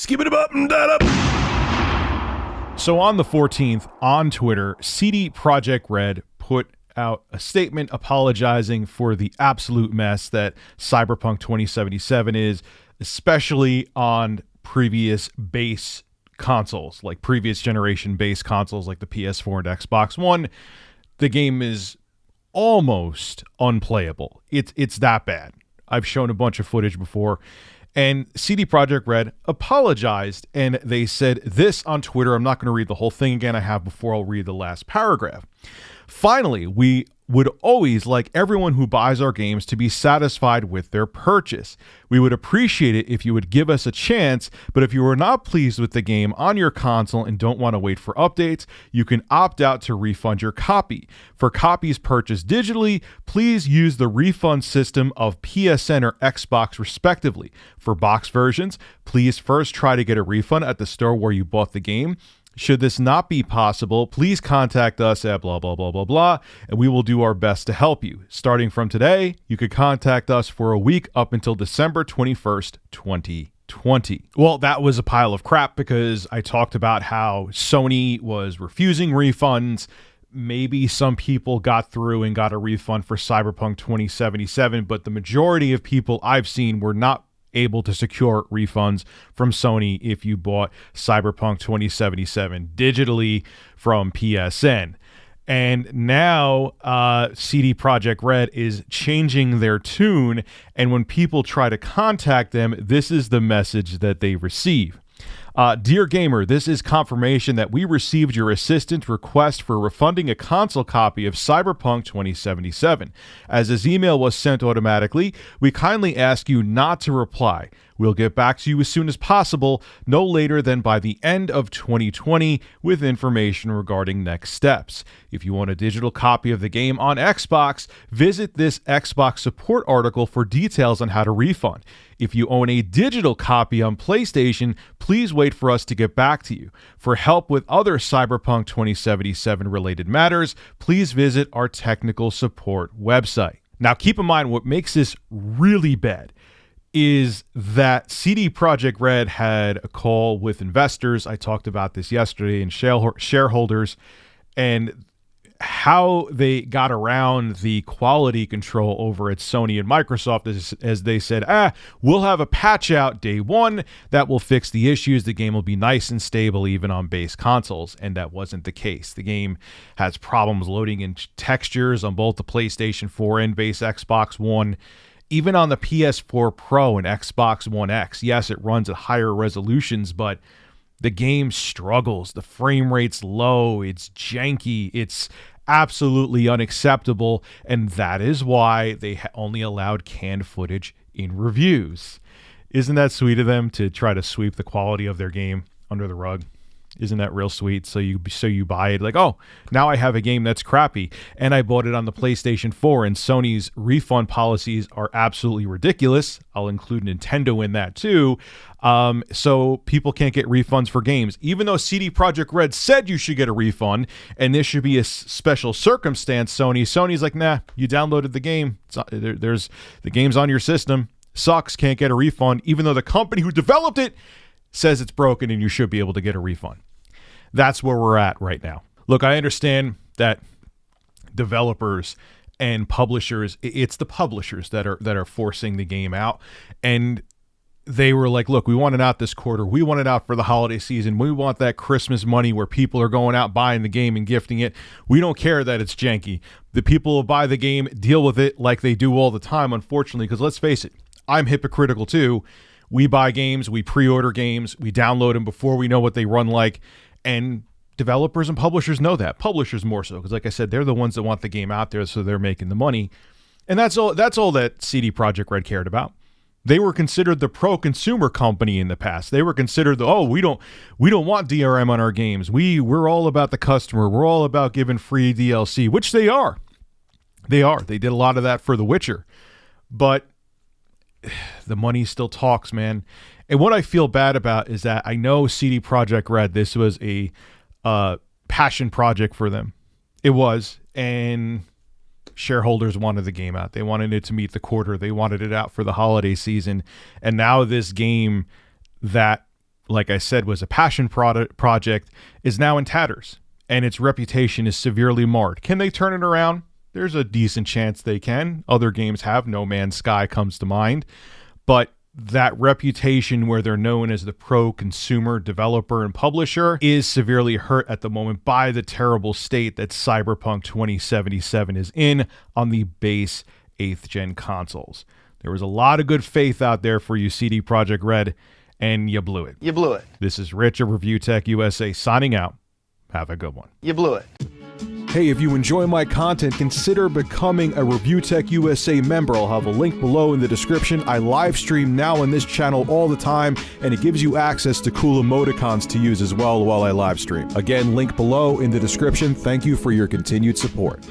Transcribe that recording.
Skip it up and that up. So on the 14th, on Twitter, CD Projekt Red put out a statement apologizing for the absolute mess that Cyberpunk 2077 is, especially on previous base consoles, like previous generation base consoles like the PS4 and Xbox One. The game is almost unplayable. It's that bad. I've shown a bunch of footage before. And CD Projekt Red apologized, and they said this on Twitter. I'm not going to read the whole thing again. I have before. I'll read the last paragraph. Finally, we would always like everyone who buys our games to be satisfied with their purchase. We would appreciate it if you would give us a chance, but if you are not pleased with the game on your console and don't want to wait for updates, you can opt out to refund your copy. For copies purchased digitally, please use the refund system of PSN or Xbox respectively. For box versions, please first try to get a refund at the store where you bought the game. Should this not be possible, please contact us at blah, blah, blah, blah, blah, and we will do our best to help you. Starting from today, you could contact us for a week up until December 21st, 2020. Well, that was a pile of crap because I talked about how Sony was refusing refunds. Maybe some people got through and got a refund for Cyberpunk 2077, but the majority of people I've seen were not able to secure refunds from Sony if you bought Cyberpunk 2077 digitally from PSN. And now CD Projekt Red is changing their tune, and when people try to contact them, this is the message that they receive. Dear gamer, this is confirmation that we received your assistant request for refunding a console copy of Cyberpunk 2077. As this email was sent automatically, we kindly ask you not to reply. We'll get back to you as soon as possible, no later than by the end of 2020, with information regarding next steps. If you want a digital copy of the game on Xbox, visit this Xbox support article for details on how to refund. If you own a digital copy on PlayStation, please wait for us to get back to you. For help with other Cyberpunk 2077 related matters, please visit our technical support website. Now, keep in mind what makes this really bad is that CD Projekt Red had a call with investors. I talked about this yesterday, and shareholders, and how they got around the quality control over at Sony and Microsoft as they said, we'll have a patch out day one that will fix the issues. The game will be nice and stable even on base consoles, and that wasn't the case. The game has problems loading in textures on both the PlayStation 4 and base Xbox One. Even on the PS4 Pro and Xbox One X, yes, it runs at higher resolutions, but the game struggles. The frame rate's low. It's janky. It's absolutely unacceptable, and that is why they only allowed canned footage in reviews. Isn't that sweet of them to try to sweep the quality of their game under the rug? Isn't that real sweet? So you buy it like, oh, now I have a game that's crappy, and I bought it on the PlayStation 4, and Sony's refund policies are absolutely ridiculous. I'll include Nintendo in that too. So people can't get refunds for games, even though CD Projekt Red said you should get a refund, and this should be a special circumstance. Sony's like, nah, you downloaded the game. There's the game's on your system. Sucks, can't get a refund, even though the company who developed it says it's broken and you should be able to get a refund. That's where we're at right now. Look, I understand that developers and publishers, it's the publishers that are forcing the game out, and they were like, look, we want it out this quarter. We want it out for the holiday season. We want that Christmas money where people are going out buying the game and gifting it. We don't care that it's janky. The people who buy the game deal with it like they do all the time, unfortunately, because let's face it, I'm hypocritical too. We buy games, we pre-order games, we download them before we know what they run like, and developers and publishers know that. Publishers more so, because like I said, they're the ones that want the game out there, so they're making the money. And that's all that CD Projekt Red cared about. They were considered the pro-consumer company in the past. They were considered we don't want DRM on our games. We're all about the customer. We're all about giving free DLC, which they are. They are. They did a lot of that for The Witcher. But the money still talks, man. And what I feel bad about is that I know CD Projekt Red, this was a passion project for them. It was. And shareholders wanted the game out. They wanted it to meet the quarter. They wanted it out for the holiday season. And now this game that like I said, was a passion project, is now in tatters, and its reputation is severely marred. Can they turn it around? There's a decent chance they can. Other games have. No Man's Sky comes to mind. But that reputation where they're known as the pro consumer developer and publisher is severely hurt at the moment by the terrible state that Cyberpunk 2077 is in on the base 8th gen consoles. There was a lot of good faith out there for you, CD Projekt Red, and you blew it. You blew it. This is Rich of Review Tech USA signing out. Have a good one. You blew it. Hey, if you enjoy my content, consider becoming a Review Tech USA member. I'll have a link below in the description. I live stream now on this channel all the time, and it gives you access to cool emoticons to use as well while I live stream. Again, link below in the description. Thank you for your continued support.